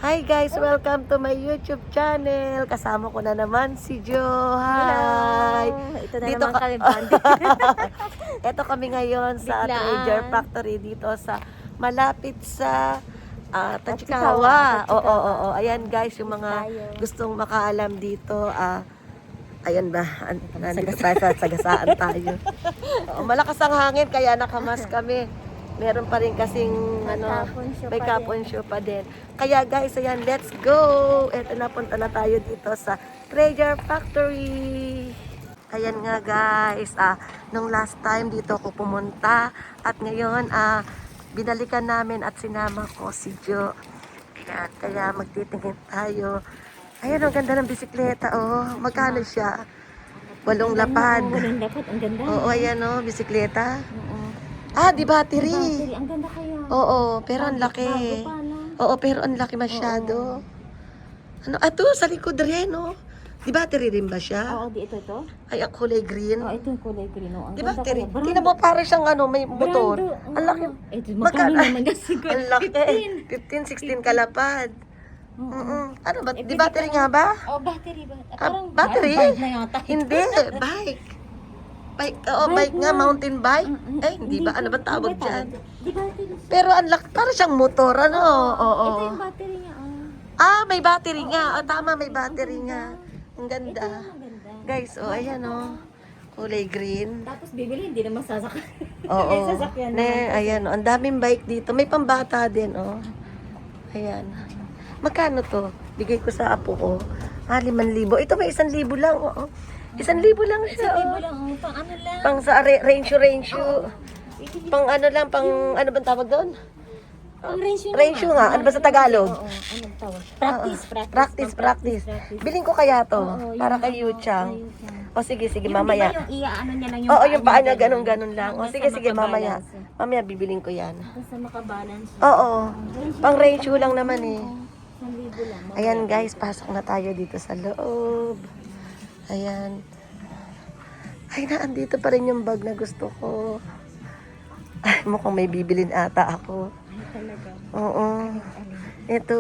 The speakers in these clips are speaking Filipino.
Hi guys! Welcome to my YouTube channel. Kasama ko na naman si Jo. Hi! Hello! Ito na Dito naman ka- kami, Bandi. Ito kami ngayon sa Biglaan. Treasure Factory dito sa malapit sa Tachikawa. Tachikawa. Oo. Ayan guys, yung mga Tayo. gustong makaalam dito. Ayan ba? Nandito tayo sa sagasaan tayo. Oo, malakas ang hangin kaya nakamas kami. Meron pa rin kasing may kapon show pa din. Kaya guys, ayan, let's go! Eto na, punta na tayo dito sa Treasure Factory. Ayan nga guys, nung last time dito ako pumunta at ngayon binalikan namin at sinama ko si Jo. Ayan, kaya magtitingin tayo. Ayan, ang ganda ng bisikleta, oh. Magkano siya? 8 lapad. Walang lapad, ang ganda. Oo, ayan oh, bisikleta. Oo. Di battery. Battery, ang ganda kaya. Oo, pero ang laki. Bago pa lang. Oo, pero ang laki masyado. Ano, ito, sa likod rin, oh. Di battery rin ba siya? Oo, di ito. Ay, ang kulay green. Oo, ito yung kulay green. Oh. Ang Di ganda battery. kaya. Tingnan mo, parang siyang may motor. Brando. Ang laki. Ito, magkano naman kasi? Ang laki. 15, 16 kalapad. Ano ba? Di pwede battery ka- nga ba? Oh, battery ba? Battery? Bike na yata. Hindi, bike. Bike, bike nga, mountain bike. Ay, hindi ba? Ano ba tawag dyan? Di battery. Pero ang laki, parang siyang motor, ano? Oo. Ito yung battery niya. Oh. May battery nga. Tama, may battery nga. Ang Ito ganda. ang ganda. Guys, ayan, kulay green. Tapos bibili, hindi naman sasakyan. Oo. May sasakyan naman. Ayan, ang daming bike dito. May pambata din, Ayan. Magkano to? Bigay ko sa apo ko. 5,000. Ito may 1,000 lang, 1,000 lang siya, Libo lang, pang ano lang. Pang sa range. Pang ano lang, pang ano bang tawag doon? Pang ratio Ratio nga. Ano ba sa Tagalog? Oo, anong tawag? Practice. Biling ko kaya to. Oo, Para yung kay Yuchang. Sige, Mamaya. mamaya. Yung ano niya lang yung Oo, paa yung paa niya, niya, ganun lang. Sige, mamaya. Mamaya bibiling ko yan. Basta makabalance. Oo. Pang ratio lang naman eh. 1,000 lang. Ayan guys, pasok na tayo dito sa loob. Ayan. Ay, naandito pa rin yung bag na gusto ko. Ay, mukhang may bibilin ata ako. Ay, talaga. Oo. Ito.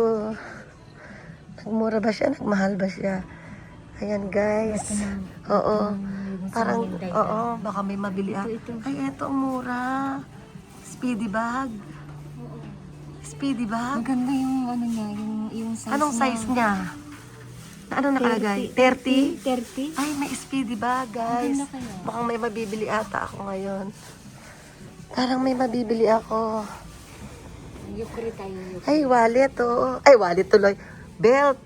Nagmura ba siya? Nagmahal ba siya? Ayan guys. Oo. Parang, baka may mabili ako. Ito. Ay, eto, ang mura. Speedy bag. Speedy bag. Maganda yung ano niya, yung size Anong size niya? Anong nakalagay? 30? 30? Ay, may speedy bag, guys. Maganda kaya. Mukhang may mabibili ata ako ngayon. Parang may mabibili ako. Yukri tayo. Ay, wallet, oh. Ay, wallet tuloy. Belt.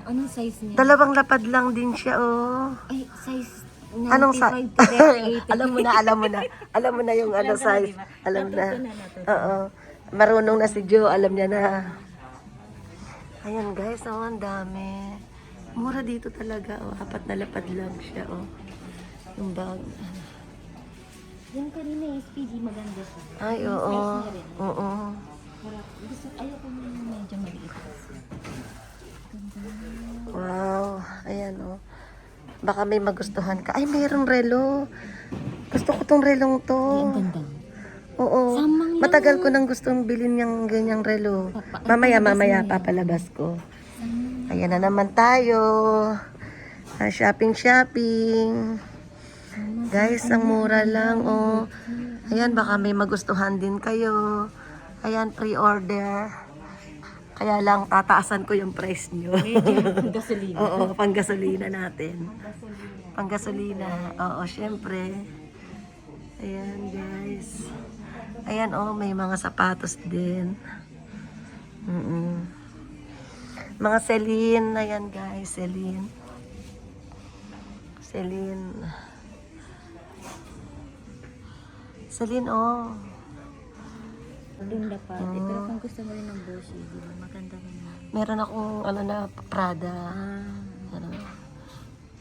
Anong size niya? 2 lapad lang din siya, oh. Ay, size 95 Anong size? to 80. Alam mo na. Alam mo na yung ano Alam ko na, size. diba? Alam na. Natuto. Oo. Marunong na si Jo. Alam niya na. Ayan, guys. Ang dami. Mura dito talaga, 4 na lapad lang siya, yung bag. Yung kanina yung SPD maganda siya. Ay, Yung oo. size niya rin. Oo. Ayoko mo yung medyo maliit. Wow. Ayan, Baka may magustuhan ka. Ay, mayroong relo. Gusto ko tong relong to. Ang ganda. Oo. Samang lang. Matagal ko nang gustong bilhin yung ganyang relo. Mamaya, papalabas ko. Ayan na naman tayo. Shopping. Guys, ang mura lang, Ayan, baka may magustuhan din kayo. Ayan, pre-order. Kaya lang, tataasan ko yung price nyo. Medyo gasolina. Oo, panggasolina natin. Panggasolina. Oo, syempre. Ayan, guys. Ayan, may mga sapatos din. Mga Celine. Ayan, guys, Celine. Celine, Yung dapat. Pero kung gusto mo rin ng Bossy, di ba? Maganda rin yun. Meron akong, Prada.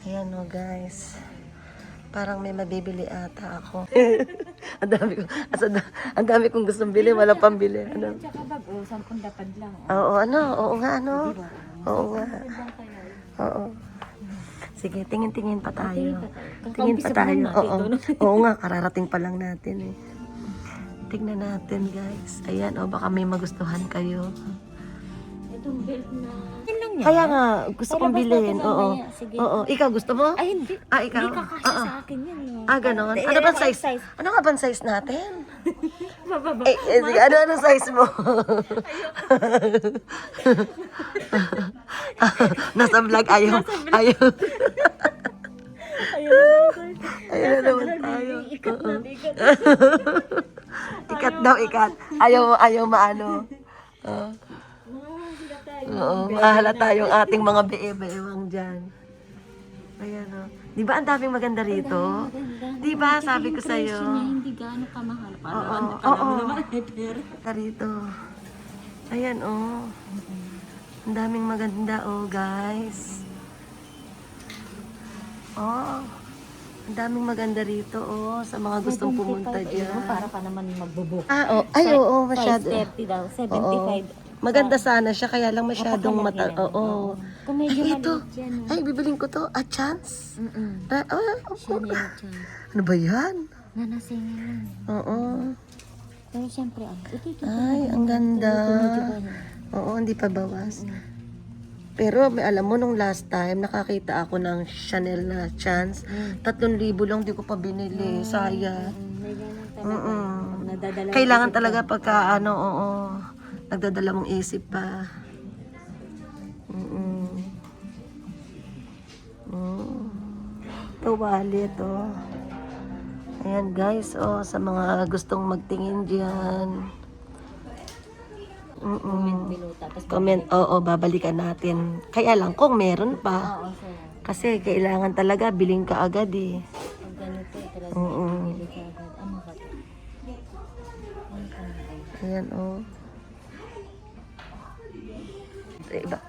Ayan, guys. Parang may mabibili ata ako. ang dami kong gustong bili, walang pambili. Tsaka bag, 10 dapat lang. Oo nga, Oo nga. Oo. Sige, tingin pa tayo. Tingin pa tayo. Oo nga, kararating pa lang natin eh. Tingnan natin, guys. Ayan, baka may magustuhan kayo. Ito itong belt na. Yan lang yan. Kaya nga, gusto kong Palabas bilhin. natin Oo. mamaya. Sige. Oo. Ikaw, gusto mo? Ay, hindi. Ah, ikaw? Hindi kakasya Oo. sa akin yan. No? Ah, ganon. Eh, Ano ba ano size? size? Ano nga ba size natin? Bababa. Sige, ano size mo? Nasa vlog, ayaw. Ayaw. Ayaw na naman tayo. Ikat na, ikat. Ikat daw, ikat. Ayaw maano. Oo, mahalata yung ating mga beewang dyan. Ayan o. Di ba ang daming maganda rito? Di ba, sabi ko sa'yo. Hindi gaano kamahal. Oo, Parang oo. naman ay pera. Rito. Ayan o. Ang daming maganda guys. Oh. Ang daming maganda rito sa mga gustong pumunta dyan. Para ka naman magbubuk. Ay oo, masyado. 530 daw, 75. Oo. Maganda sana siya, kaya lang masyadong Napakalaki mata. yan. Oo. Kung medyo Ay, ito. maliit yan. Ay, bibiling ko to. A chance? Siya na yung chance. Ano ba yan? Nanasingin lang. Oo. Pero siyempre, ito. Ay, ang ganda. Medyo ba yan? Oo, hindi pa bawas. Pero may alam mo, nung last time, nakakita ako ng Chanel na chance. 3,000 lang, di ko pa binili. Sayang. May ganun talaga. Pag nadadala Kailangan talaga pagka nagdadala mong isip pa. Ito wallet Ayan guys, sa mga gustong magtingin dyan. comment below. Tapos Comment, babalikan natin. Kaya lang, kung meron pa. oo, sir. Kasi kailangan talaga, biling ka agad eh. Pag ganito, talaga pili ka agad. Ano ba ito? Ayan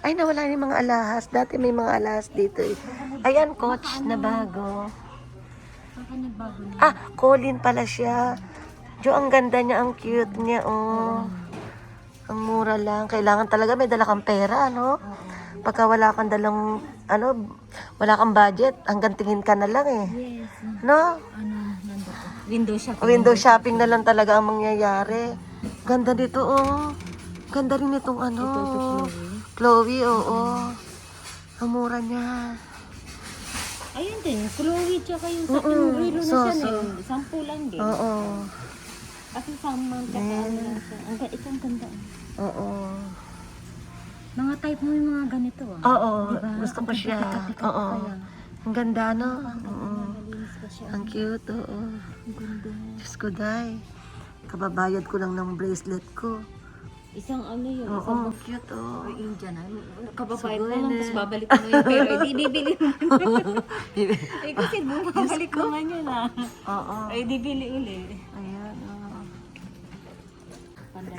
Ay, nawala yung mga alahas. Dati may mga alahas dito eh. Ayan, Coach na bago. Baka nagbago na. Colin pala siya. Jo, ang ganda niya, ang cute niya, Ang mura lang. Kailangan talaga may dala kang pera, Pagka wala kang dalang, wala kang budget, hanggang tingin ka na lang eh. Yes. No? Nandito. Window shop. Window shopping na lang talaga ang mangyayari. Ganda dito, Ganda rin itong Chloe, Ang mura niya. Ayun din, Chloe tsaka yung sa relo na siya So. Sampu lang din. Oo. Kasi samang tsaka ano lang siya. Ito ang ganda. Oo. Mga type mo yung mga ganito Oo. Diba? Gusto ko Ang siya. pikat-pikat Oo. kaya. Ang ganda, no? Malinis ka siya. Ang cute, Ang ganda. Diyos ko, day. Kababayad ko lang ng bracelet ko. Isang ano yun. Oo, cute, Indian. Kababayan mo lang, tapos babalik mo yung pera. Hindi bibili mo. Eh kasi babalik mo nga yun Oo. Ay, di bili uli. Ayan,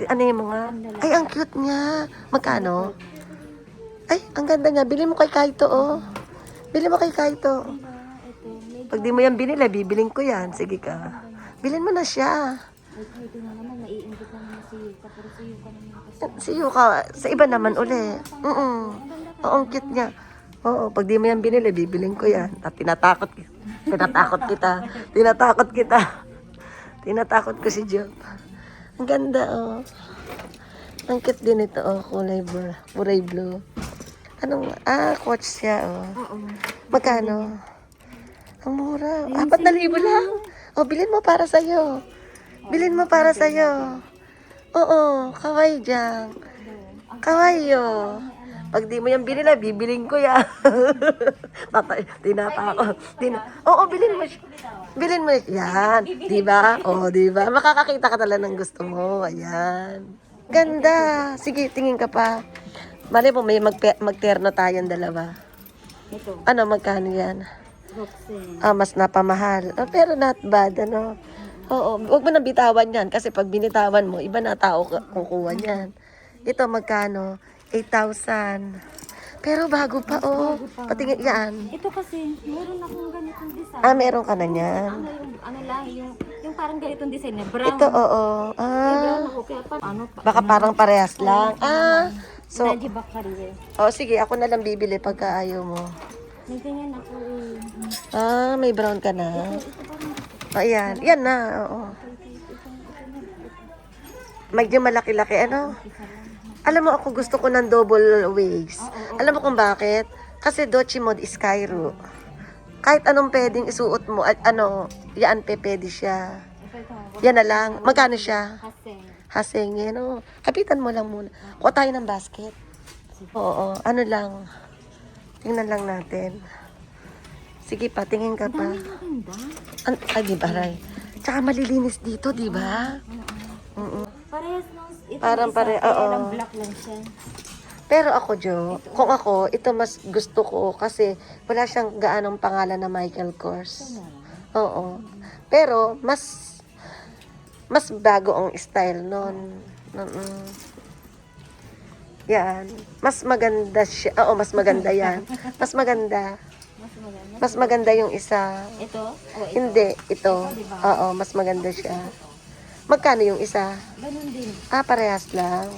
Ano yung mga... Ay, ang cute niya. Magkano? Ay, ang ganda niya. Bili mo kay Kaito, Bili mo kay Kaito. Pag di mo yan binili, bibiling ko yan. Sige ka. Bilhin mo na siya. Ay, ito na naman, naiingit na naman si Yuka. Pero si Yuka naman kasi. Si Yuka, sa iba naman uli. Oo, ang cute niya. Oo, pag di mo yan binili, bibiling ko yan. Tinatakot kita. Tinatakot ko si Job. Ang ganda, Ang cute din ito, kulay blue. Anong, Coach siya, Magkano? Ang mura. 4,000 lang. Bilhin mo para sa'yo. Oo, kawaii dyan. Kawaii, Pag di mo yan binila, bibiling ko yan. Tinatakot. Bilhin mo siya. Bilhin mo yan. Diba? Diba? Makakakita ka talaga ng gusto mo. Ayan. Ganda. Sige, tingin ka pa. Mali po, may magterno tayong dalawa. Ito, Ano, magkano yan? boxing. Mas napamahal. Pero not bad, Oo, huwag mo nang bitawan yan. Kasi pag binitawan mo, iba na tao kukuha niyan. Ito, magkano? 8,000. Pero bago pa, Patingin yan. Ito kasi, meron akong ganitong design. Meron ka na niyan. Yung parang ganitong design na brown. Ito, Brown ako, kaya Baka parang parehas lang. So, Nadji Bakari. sige, ako na lang bibili pagka ayaw mo. May ganyan ako May brown ka na. Ayan. Yan na, Medyo malaki-laki, Alam mo, ako gusto ko ng double waist. Oo. Alam mo kung bakit? Kasi Dochi Mode is Cairo. Kahit anong pwedeng isuot mo, at ano, yan pwede siya. Yan na lang. Magkano siya? Kasi, Hasengin, oh. Kapitan mo lang muna. Kuha tayo ng basket. Oo, ano lang. Tingnan lang natin. Sige pa, tingin ka pa. maganda. Ay, di ba, Ray? Tsaka malilinis dito, di ba? Parehas nung ito Parang isa, pare- kaya oo. lang black lang siya. Pero ako, Jo, kung ako, ito mas gusto ko kasi wala siyang gaanong pangalan na Michael Kors. Oo. Pero, mas bago ang style nun. Yan. Mas maganda siya. Oo, mas maganda yan. Mas maganda. Mas maganda. Mas maganda yung isa. Ito? O ito? Hindi, ito. diba? Oo, mas maganda siya. Magkano yung isa? Ganun din. Parehas lang.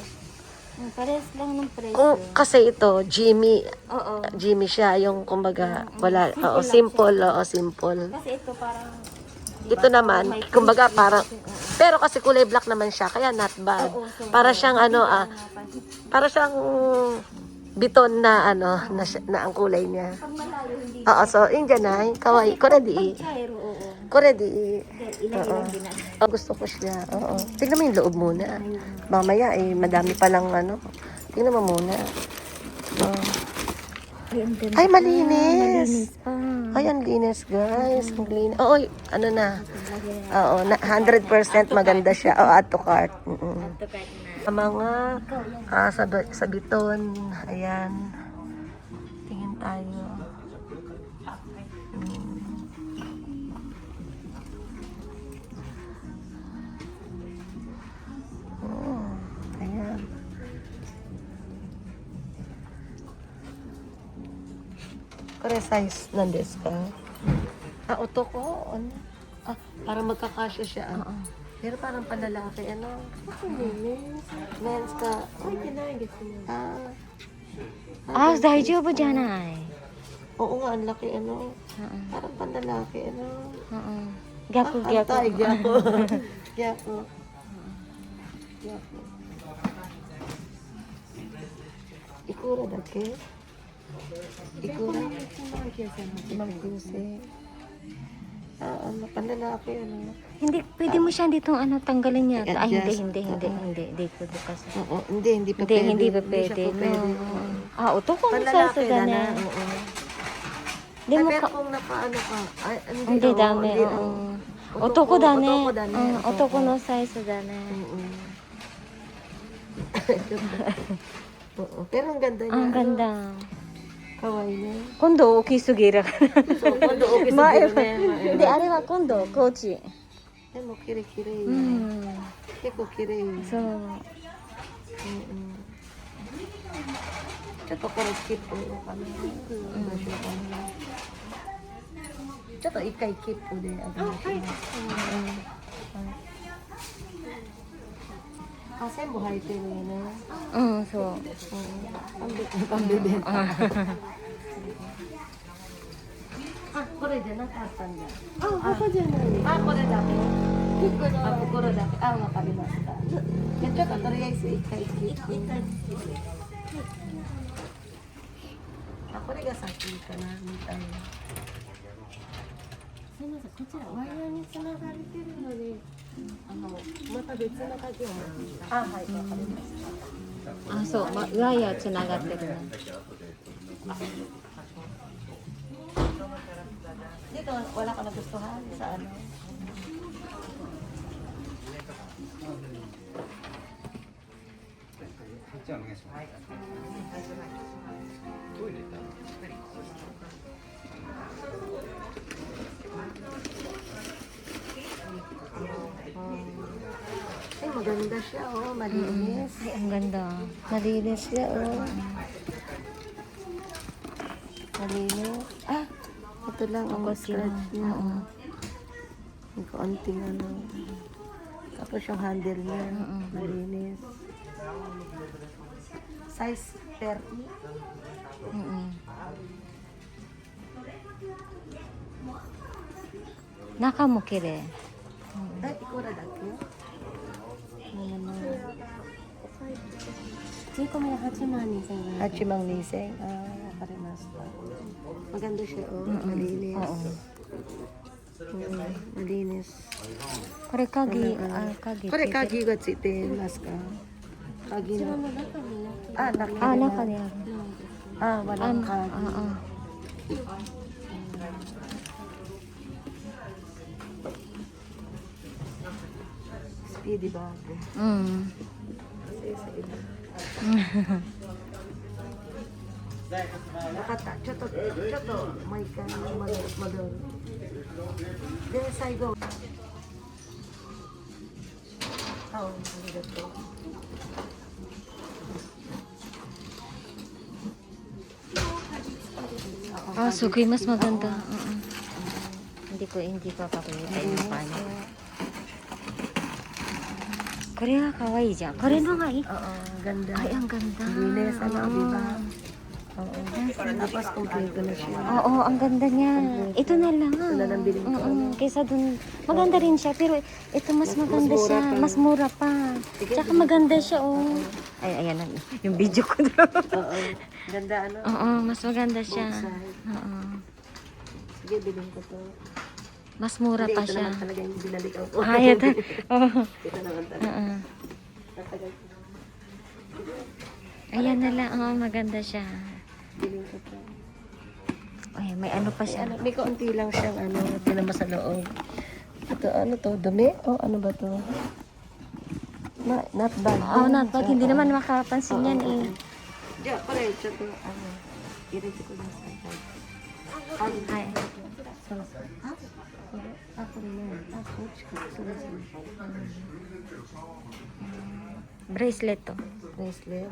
Parehas lang ng presyo. Kasi ito, Jimmy. Oo. Jimmy siya, yung kumbaga, wala. Simple Oo, lang simple. Oo, simple. Kasi ito parang... Ito naman, may kumbaga print, parang, oo. pero kasi kulay black naman siya, kaya not bad. Oo, so, Para siyang ano, para siyang biton na ano, na ang kulay niya. Pag malayo, hindi. Oo, so, Indian na, kawaii. Koredi. Chairo, oo. Koredi. Ilang-ilang din natin. Gusto ko siya. Oo. Tingnan mo yung loob muna. Mamaya, madami palang ano. Tingnan mo muna. Oh. Ay, malinis. Pa. Ay, ang linis, guys. Ang linis. Oo, ano na. Oo, 100% maganda siya. Oo, add to cart. Ito kahit na. Sa mga sa biton. Ayan. Tingin tayo. Oh, ayan. Kore size nandes ka? Otoko. Ano? Parang magkakasya siya. Pero parang panlalaki. Ano? Men's ka. Ay, kinaigit mo. 大丈夫じゃない。 Oo nga, ang laki. Ano? Parang panlalaki. Ano? 逆逆。 Antay, gyako. Gyako. Gyako. Ikura dake? Ikura? Magkuse. Ano, panlalaki, ano? Hindi, pwede mo siya dito tanggalin niya. Ay, I-adjust. hindi ko kasi. Oo, hindi pa Hindi, pwede. hindi pa siya pwede. po pwede. No. Otoko mo sa Panlalaki na na. oo. Hindi Ay, mo pero ka... kung napaano ka, ay, Hindi oo, dami, hindi, oo. oo. Otoko da ne. Otoko da ne. Otoko no size da ne. Oo. Pero ang ganda niya. Ang ganda. Kawaii niya. 今度大きすぎる。 So, kondo okay sa Mae- gilid niya. で、あれは今度高知。 Ay mo, kire-kire. うん。 Kiko kire. そう。 Chato ko rin keep o kami. Chato ikay keep o de. Kasi buhay tayo na. うん、そう。 Pambibenta. Kore dyan, nakatan niya. Ako dyan na yun. Kore dati. Kore dati. Makalimasta. Yan siya, katariyay sa ikay keep. Ako rin gasaki ka na. Tayo. すみません、こちらワイヤーにつながれてるので、また別の鍵を持ってきた。はい、わかりました。あ、そう。ワイヤーつながってるね。 Dito, wala ka nagustuhan sa ano? Ay, maganda siya, oh. Malinis. Ay, ang ganda. Malinis siya, oh. Malinis. Ito lang ang scratch niya. Ang kaunting ano. Tapos yung handle niya. Malinis. Size 30. Naka mo kire. Ay, ikura dati. Chiko may hachimani sa iyo. Hachimang Niseng. Parimas. Maganda siya, oh. Malinis. Oo. Malinis. Kore kagi, kagi. Kore kagi ga tsite mas ka. Kagi na. Naki. naka niya. Walang kagi. Speedy bago. Sa iba. Nakata, choto, may kanin madon. There, I go. Ang gato. Sugay mas maganda. Hindi ko papakita yung paano. Kore nga kawaii dyan. Kore no nga eh. Oo, ganda. Ay, ang ganda. Linis, diba? Oo. Tapos kompleto na siya. Oo, ang ganda niya. Ito na lang. Ito na lang bilhin ko. Kaysa dun, maganda rin siya. Pero ito mas maganda mura siya. pa. Mas mura pa. Tsaka maganda siya, oh. Ay, ayan na. Yung video ko doon. Oo. Ganda, ano? Oo, mas maganda siya. Both side. Oo. Sige, bilhin ko to. Mas mura Hindi, pa ito siya. naman talaga yung binalikan ko. Ay, ito. Oo. Ito naman talaga. Oo. Tatagal ko. Ayan na lang. Oo, maganda siya. Bilhin ko to. Ay, may ano pa siya. May kaunti lang siyang tinama sa loob. Ito, ano to? Dumi? Ano ba to? Not bad. Oo, not bad. Hindi naman makapansin yan eh. Diyan, pareho to. I-ready ko lang sa side. Ay. Ako rin yan. Coach ko. Bracelet to. Bracelet.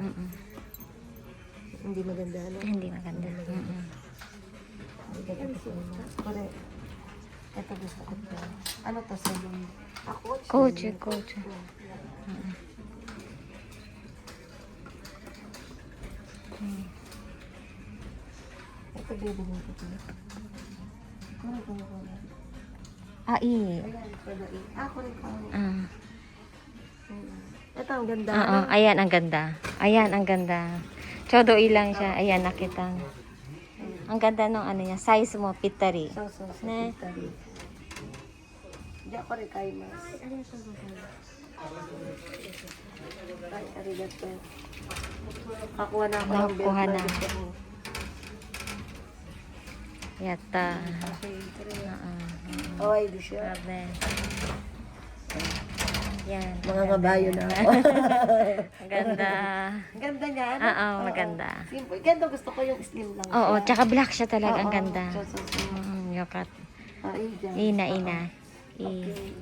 Hindi maganda, ano? Hindi maganda. Hindi maganda siya. Correct. Ito gusto ko to. Ano to sa yung... Coach. Coach. Ito bibigyan ko to. Correct. Correct. Ito ang ganda. Oo, ayan ang ganda. Ayan ang ganda. Chodo ilang siya. Ayan, nakita. Ang ganda nung ano niya. Size mo, pitari. So. Ne? Diyan ko rin kayo mas. Ay, arigato. Kakuha na ako ng Nakuha belt na. gusto ko. Yata. Oh, ay, di siya. Grabe. Yan. Mga kabayo na ako. Ang ganda. Ang ganda niya, ano? Oo, maganda. Simple. Ganda, gusto ko yung slim lang. Oo, siya. tsaka black siya talaga. Ang Oo, ganda. so. Yokat. Ay, dyan. Ina. Okay.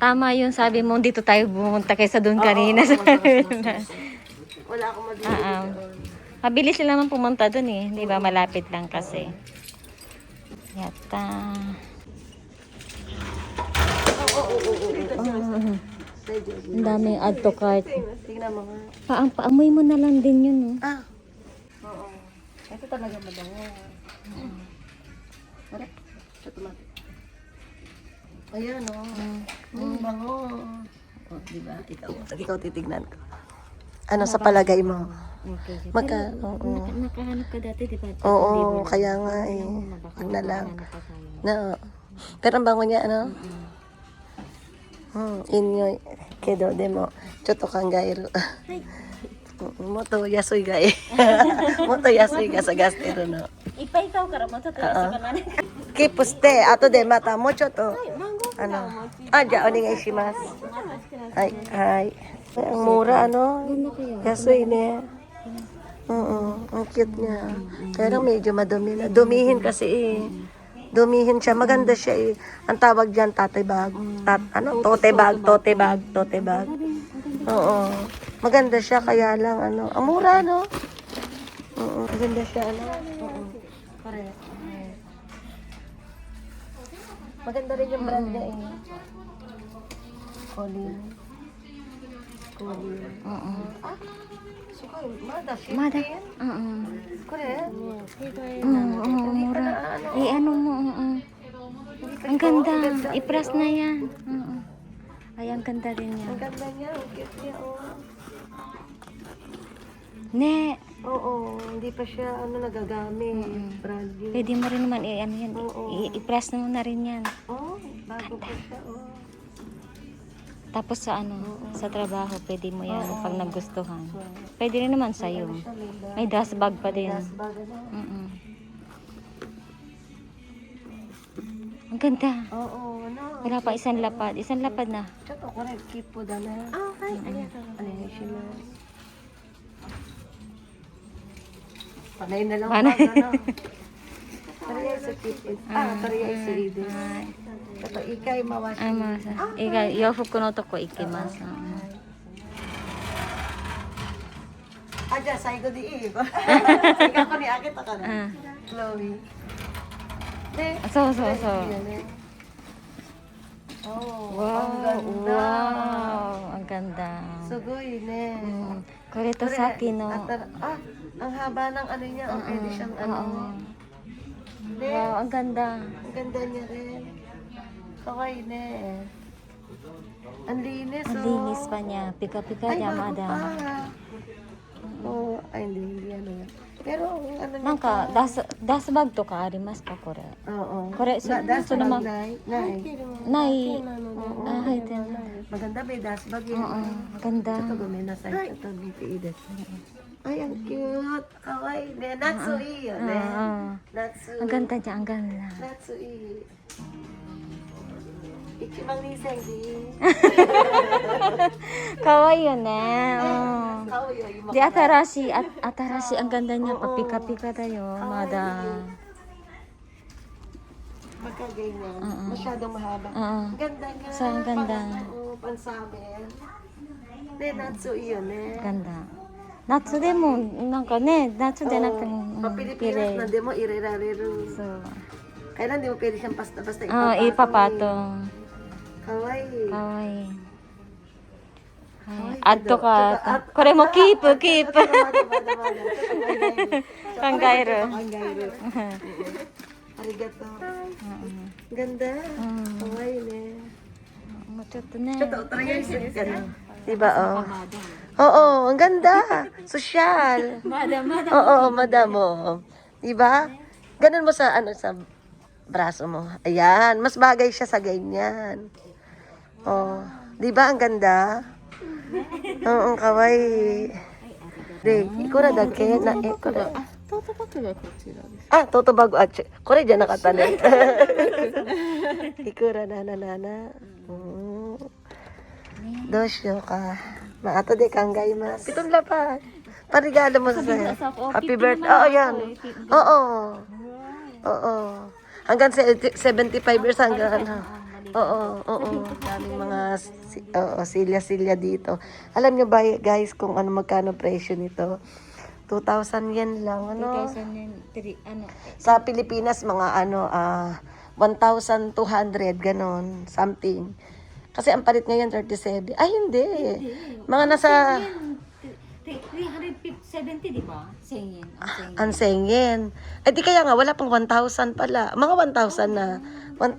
Tama yun, sabi mo, dito tayo bumunta kaysa doon kanina. Wala akong madili doon. Mabilis lang naman pumunta doon eh. Di ba? Malapit lang kasi. Yata. Ang daming add to cart. Tingnan mo nga. Paamoy mo na lang din yun. Oh. Oo. Ito talaga mabango. Correct. Sa tomato. Ayan, bango. Diba? Ikaw titignan ko. Ano sa palagay mo? Nakahanap ka dati, di ba? Oo, kaya nga eh. Huwag na lang. Pero ang bango niya, ano? Inyo, kedo, demo. Choto kang gairo. Moto yasoy gai. Moto yasoy ga sa gastero, no? Ipaitaw ka rin mo sa sa kanan. Kipuste, ato de mata mo choto. Ano? Diya, oning ay shimas. Ay. Ang mura, ano? Yasoy ne. Ang cute niya. Kaya lang medyo madumi na. Dumihin kasi eh. Dumihin siya. Maganda siya eh. Ang tawag dyan, tatay bag. Tote bag. Oo. Maganda siya, kaya lang, ano. Ang mura, no? Oo. Maganda siya, ano. Oo. Correct. Maganda rin yung brand niya eh. Colin. Oo. Siguro, Mada. Mada. Correct. Mura. Ano mo. Ang ganda. I-press na yan. Ay, ang ganda rin yan. Ang ganda niya. Ang cute niya, oh. Ne, Oo, hindi pa siya nagagamit. Brand new. pwede mo rin naman ano yan, Oo. i-press mo na rin yan. Oh, bago pa siya. Oh. Tapos sa sa trabaho, pwede mo yan Oo. pag nagustuhan. Pwede rin naman sa'yo. May dust bag pa din. Gas bag, ano? Mm-mm. Ang ganda. Oo, ano? Wala pa isang lapad. Isang lapad na. Choto, correct. Keep po dala. Okay. Ano yung shima? Panay na lang. Panay. Ano? Kariya sa keep it. Kariya sa idis. Ito, ikay mawashi. Masa. Ika, yofu kuno to ko ikimasu. Aja, saigo di iyo. Ikaw ko ni akit ka na. Chloe. Ne? So. Oh, Wow. ang ganda. Wow. Ang ganda. Sugoy, ne. Kore to sa akin, no. Ang haba ng ano niya. Oh, pwede siyang ano. Ne. Wow, ang ganda. Ang ganda niya rin. Kawaii, ne. Ang linis, Ang linis pa niya. Pika-pika Ay, niya, bago madam. pa. Oh, ay, hindi ano yan. Pero, ano niya Nangka, das bag to ka, arimas ka, kore. Oo. Kore, Das so bag, naman. Nay. Nay. Oo. Ay, din. Maganda may das bag yun. Oo, ganda. Ito gumay na sa ito, BPI das. Ay, ang cute. Kawaii. Ne, Natsui yun, ne. Natsui. Ang ganda niya, ang ganda. Natsui. Ichimang niseng di. Kawaii yun, eh. Oh. Kawaii. Di atarashi, atarashi, ang ganda niya. Papika-pika tayo, madam. Magkaganyan. Masyadong mahaba. Oo. Ang ganda nga. Sa ang ganda. Pansamin. Ne, Natsui yun, ne. Ganda. Natsu de mo, nanka ne, natsu de na Papilipinas na di mo irerarero. So, Kailan di mo pwede siyang basta-basta ipapatong. Kawaii. Kawaii. Adto ka. Kore mo keep. Kangairo. Kangairo. Arigato. Ganda. Kawaii ne. Machot ne. Choto, try yun. Diba, oh? Oo, ang ganda. Sosyal. Madam. Oo, madam mo. Diba? Ganun mo sa, sa braso mo. Ayan, mas bagay siya sa ganyan. Oh, diba ang ganda? Oo, kawaii. De, ikura dake na, ikura. Toto bago at kore dyan nakatanin. Ikura na. Dosyo ka. Maato de kanggay mas. Pitong lapad. Parigalo mo sa sa'yo. Happy birthday. Oo, yan. Oo. Hanggang 75 years hanggang ano. Oo. Daming mga silya-silya dito. Alam nyo ba guys kung ano magkano presyo nito? 2,000 yen lang. Ano? Sa Pilipinas mga 1,200 ganon. Something. Kasi ang palit ngayon 37. Ay, hindi. Mga nasa 370, di ba? Sengin. ang sengyen. Eh di kaya nga, wala pang 1,000 pala. Mga 1,000 na. 1,000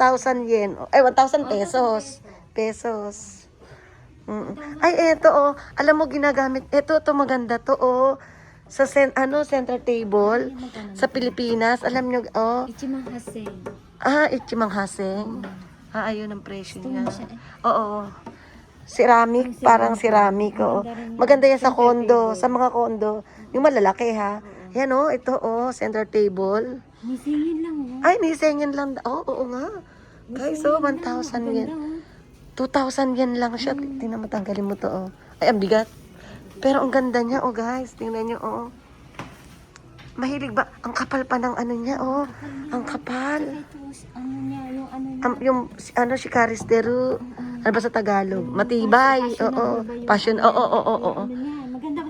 yen. Ay, 1,000 pesos. Ay, eto oh. Alam mo, ginagamit. Eto, maganda to oh. Sa center table. Sa Pilipinas. Alam nyo, oh. Ichimang haseng. Ichimang haseng. Ayun ang presyo niya. Oo. Ceramic, parang ceramic, oo. Maganda yan sa kondo, sa mga kondo. Yung malalaki, ha. Yan, oh, ito, oh, center table. Nisingin lang, oh. Ay, nisingin lang. Oo nga. Guys, oh, 1,000 yen. 2,000 yen lang siya. Tingnan mo, tanggalin mo to, oh. Ay, ang bigat. Pero ang ganda niya, oh, guys. Tingnan niyo, oh. Mahilig ba? Ang kapal pa ng ano niya, oh. Ang kapal. Yung Shikaris Deru. Ano ba sa Tagalog? Matibay. Oo. Passion. Oo.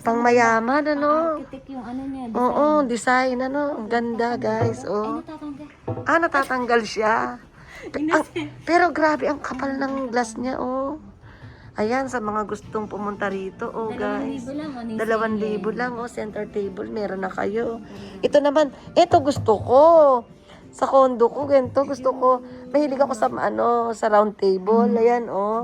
Pang mayaman, ano? Oo, design, ano? Ang ganda, guys. Oh. Natatanggal siya. Pero grabe, ang kapal ng glass niya, oh. Ayan, sa mga gustong pumunta rito, oh guys. 2,000 lang, oh, center table, meron na kayo. Ito naman, ito gusto ko. Sa condo ko, ganito, gusto ko. Mahilig ako sa, sa round table, ayan, oh.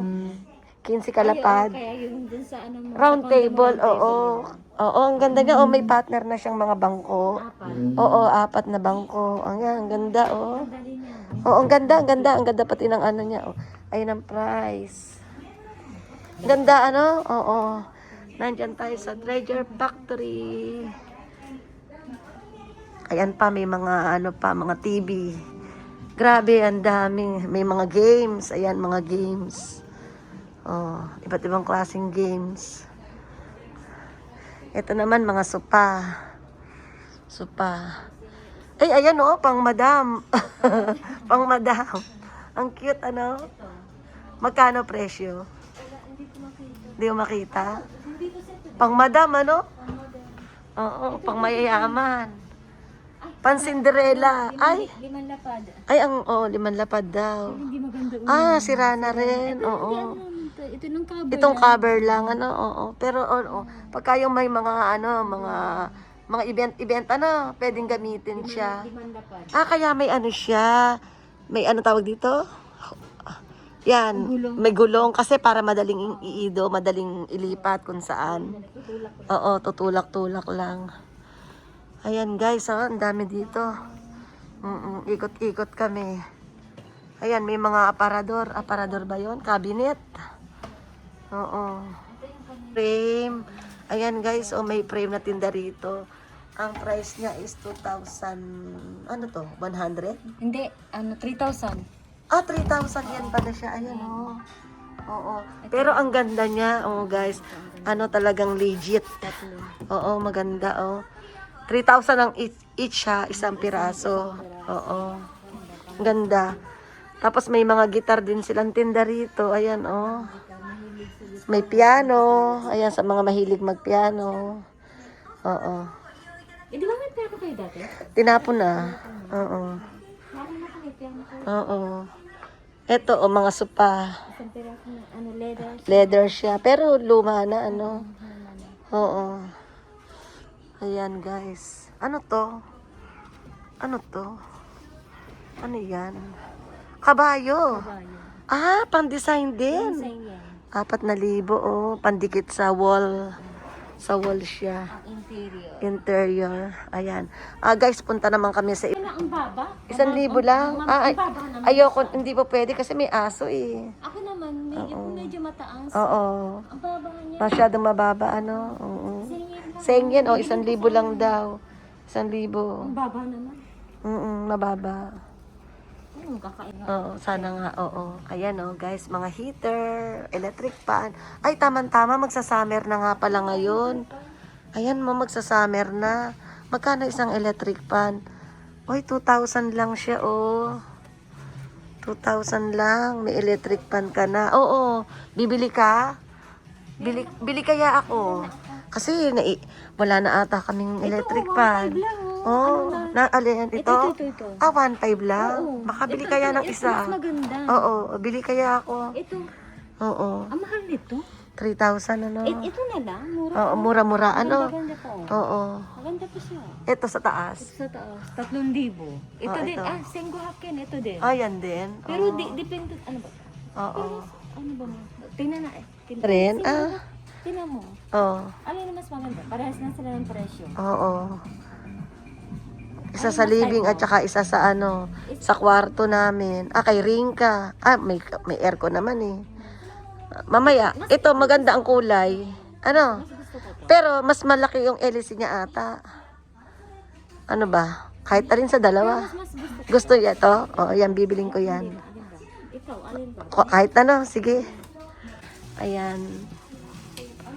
15 kalapad. Kaya yun dun sa ano mo. Round sa condo mo, table, round oo. table. Oo, ang ganda niya. Oh, may partner na siyang mga bangko. Apat. Oo, 4 na bangko. Ang ganda, oh. Ang dali niya. Oo, ang ganda, ang ganda. Ang ganda pati ng ano niya, oh. Ayun ang price. Ganda, ano? Oo. Nandyan tayo sa Treasure Factory. Ayan pa, may mga ano pa, mga TV. Grabe, ang daming. May mga games. Ayan, mga games. Oh, iba't ibang klaseng games. Ito naman, mga sopa. Sopa. Ay, ayan oh, pang madam. Pang madam. Ang cute, ano? Magkano presyo? Hindi ko makita. Pang madam, ano? Oo, pang mayayaman. Pan Cinderella. Ay, Limang lapad. ay, ang 5 lapad daw. Hindi maganda. Ah, sira na rin. Oo. Ito nung cover. Itong cover lang, ano, oo. Pero, oo, pagka yung may mga, ano, mga event, ano, pwedeng gamitin siya. Limang lapad. Ah, kaya may ano siya. May ano tawag dito? Yan, may gulong kasi para madaling iido, madaling ilipat kung saan. Oo, tutulak-tulak lang. Ayan guys, oh, ang dami dito. Ikot-ikot kami. Ayan, may mga aparador. Aparador ba yun? Cabinet. Oo. Frame. Ayan guys, oh, may frame na tinda rito. Ang price niya is 2,000, ano to, 100? Hindi, 3,000. Ah, 3,000 yan pala siya. Ayan, oh. Oo. Pero ang ganda niya, oh guys. Ano talagang legit. Tatlo. Oo, maganda, oh. 3,000 ang each ha, isang piraso. Oo. Ganda. Tapos may mga gitar din silang tinda rito. Ayan, oh. May piano. Ayan, sa mga mahilig magpiano. Oo. Eh, di ba may piano kayo dati? Tinapon na. Oo. Meron na kayo piano kayo. Oo. Ito, oh, mga sopa. Isang piraso na, leather. Leather siya. Pero luma na, ano. Oo. Ayan, guys. Ano to? Ano to? Ano yan? Kabayo. Kabayo. Ah, pang-design din. Design yan. 4,000, oh. Pandikit sa wall. Sa wall siya. Ang interior. Interior. Ayan. Ah, guys, punta naman kami sa... Ano, ang baba? 1,000 lang. Ah, Ang baba naman. ayoko, hindi pa pwede kasi may aso eh. Ako naman, medyo mataas. Oo. Ang baba niya. Masyadong mababa, ano? Oo. Singin lang. Sengyen, 1,000 lang daw. 1,000. Ang baba naman. Mababa. Kakain. Oo, sana nga, oo. Ayan, oh, guys, mga heater, electric fan. Ay, tama-tama, magsa-summer na nga pala ngayon. Ayan, magsa-summer na. Magkano isang electric fan? Uy, 2,000 lang siya, oh. 2,000 lang, may electric fan ka na. Oo, bibili ka? Bili kaya ako. Kasi wala na ata kaming electric fan. Oh, alin ito? Ito. Ah, 1,500 lang. Oo. Makabili Ito, kaya ng ito, isa. mas maganda. Oo, bili kaya ako. Ito, Oo, ang mahal nito. 3,000 ano. Ito na lang, mura. Oo, mura-mura ano. Maganda pa. Oo. Maganda pa siya. Ito sa taas. Ito sa taas, 3,000. Ito din, ito. Senggo Hakken, ito din. Ayan din. Pero Oo. depende, ano ba? Oo. Ano ba mo? Tingnan na Rin? Ah. Tingnan mo. Oo. Ano yung mas maganda? Parehas na sila ng presyo. Oo. Isa sa living at saka isa sa ano, sa kwarto namin. Ah, kay Rinka. Ah, may aircon naman eh. Mamaya, ito maganda ang kulay. Ano? Gusto ko to. Pero mas malaki yung LC niya ata. Ano ba? Kahit na rin sa dalawa. Mas gusto ko. Gusto niya to? Oo, yan, bibiling ko yan. Alin ba? Ikaw, alin ba? Kahit ano, sige. Ayan.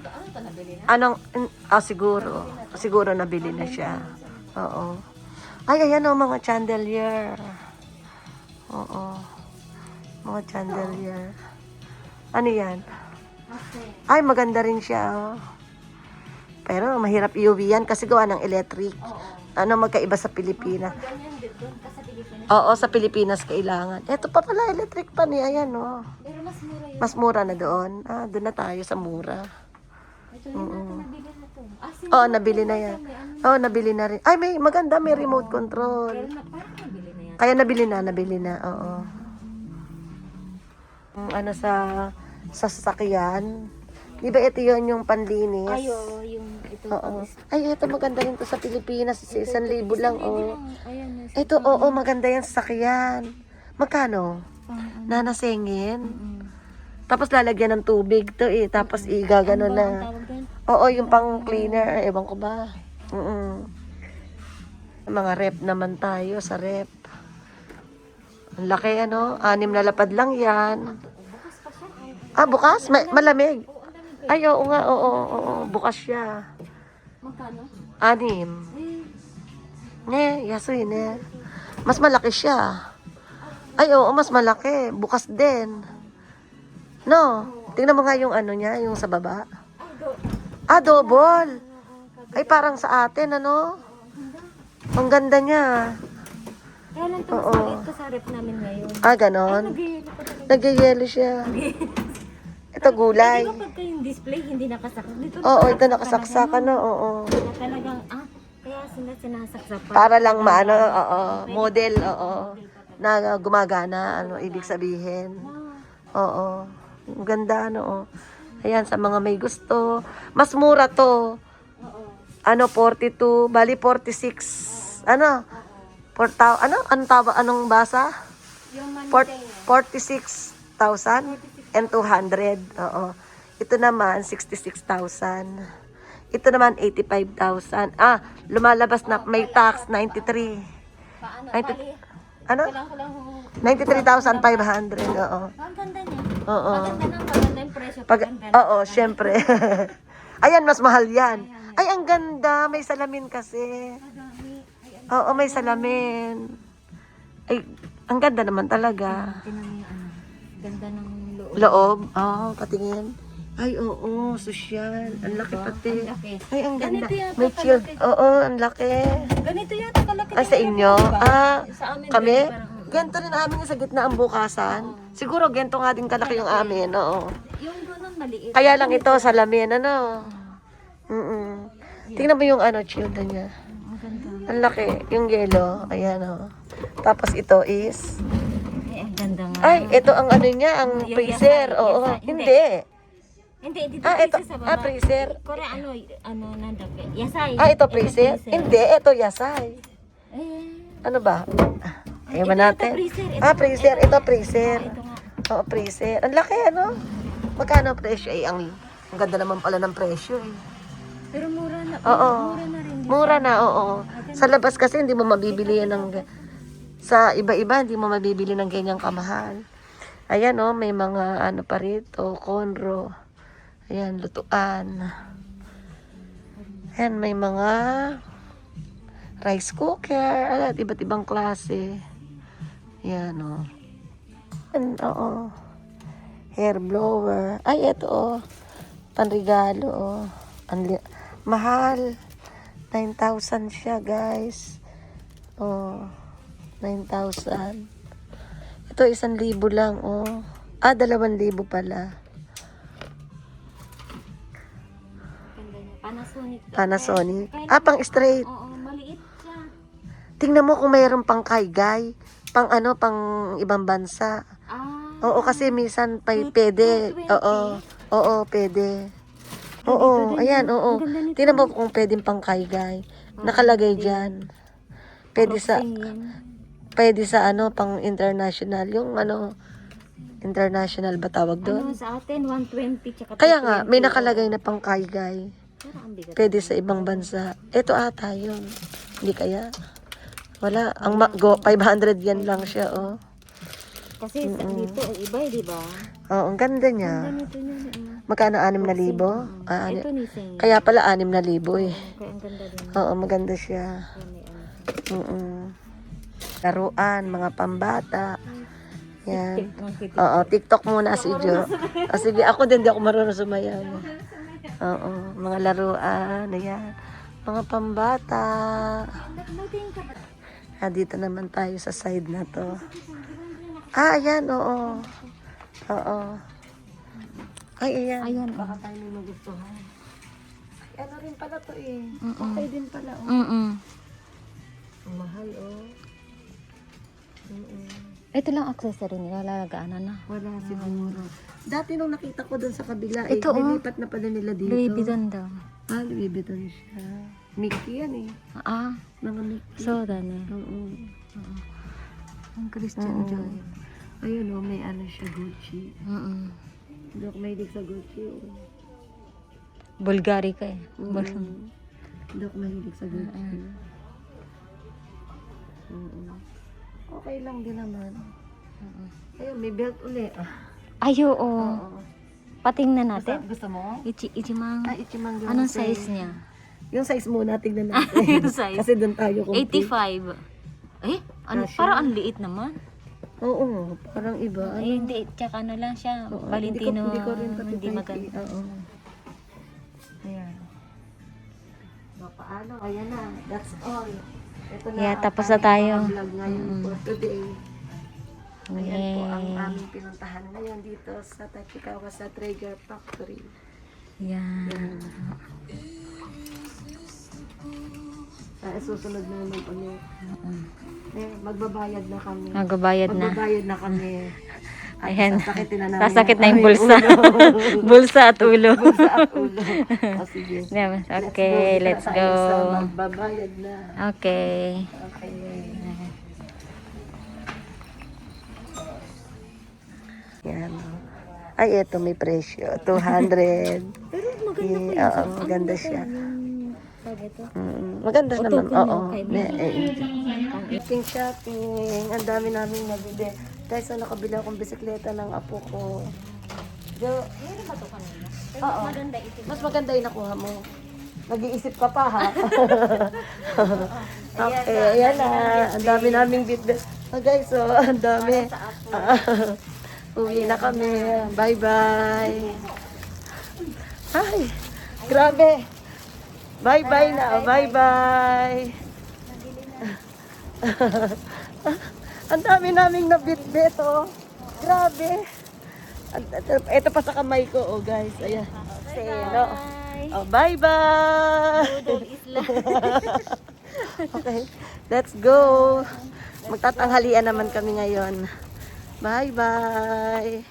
Ano ito nabili na? Siguro. Siguro nabili na siya. Oo. Ay, ayan o, mga chandelier. Oo. Mga chandelier. Ano yan? Ay, maganda rin siya. Oh. Pero mahirap iuwi yan kasi gawa ng electric. Ano, magkaiba sa Pilipinas. Ganyan din doon ka sa Pilipinas. Oo, sa Pilipinas kailangan. Ito pa pala, electric pan eh. Ayan, oh. Pero mas mura yun. Mas mura na doon. Ah, doon na tayo sa mura. Ito yun natin nabili na to. Oo, nabili na yan. Oo, nabili na rin. Ay, may maganda, may remote control. Pero parang nabili na yan. Kaya nabili na, oo. Ano sa sasakyan. Di ba ito yun yung panlinis? Ay, oo, yung ito. Oo. Ay, ito maganda rin to sa Pilipinas. 1,000 lang, oh. Ayan, Ito, oo, maganda yan sa sasakyan. Magkano? Nanasengin. Tapos lalagyan ng tubig to eh. Tapos igagano na. Tawag doon? Oo, yung pang cleaner. Ewan ko ba. Mga rep naman tayo sa rep. Ang laki ano. 6 na lapad lang yan. Ah, bukas? Malamig. Ay, oo nga. Oo. Bukas siya. Magkano? 6. Yasoy ne. Mas malaki siya. Ay, oo, mas malaki. Bukas din. No? Tingnan mo nga yung ano niya, yung sa baba. Ah, double. Ay, parang sa atin, ano? Ang ganda niya. Kaya lang ito, maliit ko sa rep namin ngayon. Ah, ganon. Nag-yelo pa talaga. Nag-yellow siya. Ito gulay. Di ba pagka yung display, hindi nakasaksak? Dito Oo, ito nakasaksak, ano? Oo. na talagang, kaya sila sinasaksak pa. Para lang maano, oo. Model, oo. Na gumagana, ano, ibig sabihin. Oo. Ang ganda, ano, oh. Ayan, sa mga may gusto. Mas mura to. Ano, 42, bali 46. Ano? Anong basa? Yung 46,200. Oo. Ito naman, 66,000. Ito naman, 85,000. Ah, lumalabas na, may tax, 93. paano? 90, Bali, ano? kailangan ko lang 93,500. Oo. ang ganda niya. Oo. Maganda yung presyo. Paganda. Oo, syempre. Ayan, mas mahal yan. Ay, ang ganda. May salamin kasi. Oo, may salamin. Ay, ang ganda naman talaga. Tinan mo yung ganda ng loob. Loob? Oo, patingin. Ay, oo, sosyal. Ang laki pati. Ang laki. Ay, ang ganda. Ganito yata May chill. Oo, ang laki. Ganito yata kalaki. Ah, sa inyo? Ah, Sa amin. kami? parang- Ganito rin amin sa gitna ang bukasan. Siguro ganito nga din kalaki yung amin, oo. Yung doon maliit. Kaya lang ito, salamin, ano. Tingnan mo yung ano, shield niya. Ang ganda. Ang laki, yung yellow. Ayan, oh. Tapos ito is... Ay, ang ganda nga. Ay, ito ang ano niya, ang Yung freezer. yasay, Oo, yasay. hindi. Hindi, dito Ito. sa baba. Ah, freezer. Kore nandap. Yasay. Ah, ito freezer? Hindi, ito yasay. Eh. Ano ba? Ewan Ito, natin. freezer. Ah, freezer. Ito freezer. Ito nga. Oo, freezer. Ang laki, ano? Magkano ang presyo? Ay, ang ganda naman pala ng presyo, eh. Pero mura na. Oo. Mura na rin. Mura na, oo. Sa labas kasi hindi mo mabibili yan ng... Sa iba-iba, hindi mo mabibili ng ganyang kamahal. Ayan, oh, may mga ano pa rito, konro. Ayan, lutuan. Ayan, may mga rice cooker. Ayan, iba't ibang klase. Ayan, oh. Ayan, oo. Hair blower. Ay, ito, oh. Panregalo, oh. Mahal. 9,000 siya, guys. Oh, 9,000. Ito, 1,000 lang, oh. Ah, 2,000 pala. Ganda niya. Panasonic. Panasonic. Ah, pang straight. Oo, maliit siya. Tingnan mo kung mayroon pang kaygay. Pang ano, pang ibang bansa. Oo, kasi minsan pwede. Oo. Oo, pwede. Oo, ayan, oo. Tingnan mo kung pwedeng pang kaygay. Nakalagay dyan. Pwede sa ano, pang international. Yung ano, international ba tawag doon? Ano sa atin, 120 tsaka Kaya nga, may nakalagay na pang kaygay. Parang ang bigat. Pwede sa ibang bansa. Ito ata yun. Hindi kaya? Wala. Ang 500 yan lang siya, oh. Kasi dito, iba, di ba? Oo, ang ganda niya. Ganito niya. Magkano? 6,000? Ah, Ito ni Seng. kaya pala 6,000 eh. Kaya ang ganda din. Oo, maganda siya. Laruan, mga pambata. Yan. Oo, TikTok muna si Jo. O sige, ako din, di ako marunong sumayaw. Oo, mga laruan, ayan. Mga pambata. Ah, dito naman tayo sa side na to. Ah, ayan, oo. Oo. Ay, ayan. Ayan. Baka tayo may magustuhan. Ay, ano rin pala to eh. Okay din pala, oh. Ang mahal, oh. Ito lang accessory nila, lalagaan na. Wala siguro. Dati nung nakita ko doon sa kabila, Ito, nilipat na pala nila dito. Louis Vuitton daw. Ah, Louis Vuitton siya. Mickey yan eh. Ah, Mga Mickey. so done. Oo. Ang Christian Oo. Dior. Ayun oh, may ano siya, Gucci. Hindi ako mahilig sa Gucci. Oh. Bulgari ka eh. Hindi ako mahilig sa Gucci. Okay lang din naman. Ayun, may belt uli. Ay, oo. Oo. Patingnan natin. Gusto mo? Ichimang. Ichimang Anong size niya? Yung size muna, tignan natin. Yung size. Kasi doon tayo compete. 85. Eh, ano, Kasya. parang ang liit naman. Oo, parang iba. Ano? Eh, hindi, tsaka ano lang siya. Oo, Valentino, hindi ko rin pati hindi type maganda. eh. Oo. Ayan. So, paano? Ayan na. That's all. Ito na Yeah, ang tapos na aming tayo. mga vlog ngayon for today. Ayan po ang Yay. aming pinuntahan ngayon dito sa Tachikawa sa Traeger Factory. Yan. Susunod na naman ulit. Magbabayad na kami. Magbabayad na. Magbabayad na kami. At Ayan. sasakitin na namin Sasakit na yung aming bulsa. ulo. Bulsa at ulo. Bulsa at ulo. O sige. Yeah, okay, let's Dito na tayo sa go. magbabayad na. Okay. Okay. Yan. Ay, eto may presyo. 200. Pero maganda po Oo, maganda siya. ito. Maganda O, naman. token Oo. yun, kay Shopping. Ang dami namin nabili. Guys, so nakabila akong bisikleta ng apo ko. Meron ba ito kanina? Oo. Maganda ito. Mas maganda yung nakuha mo. Nag-iisip ka pa ha. Okay, ayan na. Ang dami naming bitbit. Oh, guys, so ang dami. Uwi na kami. Bye-bye. Ay, grabe. Bye-bye na. Bye-bye. Ang dami naming nabitbit, oh. Grabe. Ito pa sa kamay ko, oh guys. Ayan. Seno. Oh, bye-bye. Okay, let's go. Magtatanghalian naman kami ngayon. Bye-bye.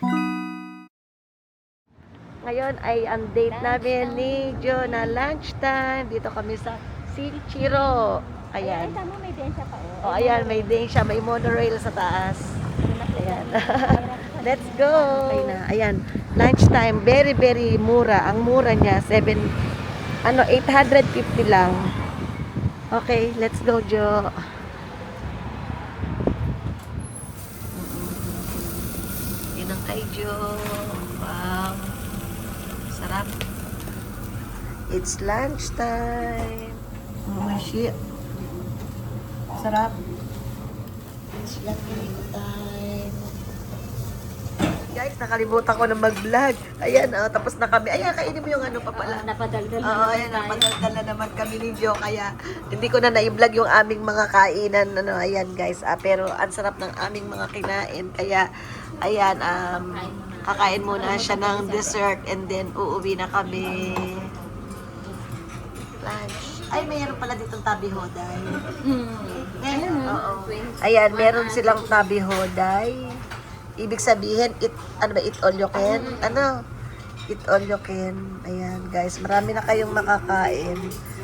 Ngayon ay ang date namin ni Jo na lunchtime. Dito kami sa Silchiro. Ayan. Tama, may densya pa. Oh, ayan, may ding siya, may monorail sa taas. Ayan. Let's go. Ayan, lunchtime, very very mura. Ang mura niya 850 lang. Okay, let's go, Jo. Yun ang kay Jo. Wow. Sarap. It's lunchtime. Oh, shit. Sarap. It's lunch time. Guys, nakalimutan ko na mag-vlog. Ayan, tapos na kami. Ayan, kainin mo yung ano pa pala. Napadaldal. Oo, ayan, napadaldal na naman kami ni Jo. Kaya, hindi ko na na-vlog yung aming mga kainan. Ano, ayan, guys. Pero, ang sarap ng aming mga kinain. Kaya, ayan, kakain muna siya ng dessert. And then, uuwi na kami. Lunch. Ay, mayroon pala ditong tabi hoday. Ayan, oo. Ayan, meron silang tabi hoday. Ibig sabihin, eat all you can? Ano? Eat all you can. Ayan, guys. Marami na kayong makakain.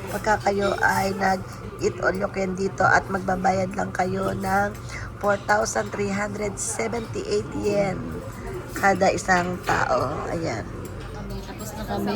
Pagka kayo ay nag-eat all you can dito at magbabayad lang kayo ng 4,378 yen kada isang tao. Ayan. Tapos na kami.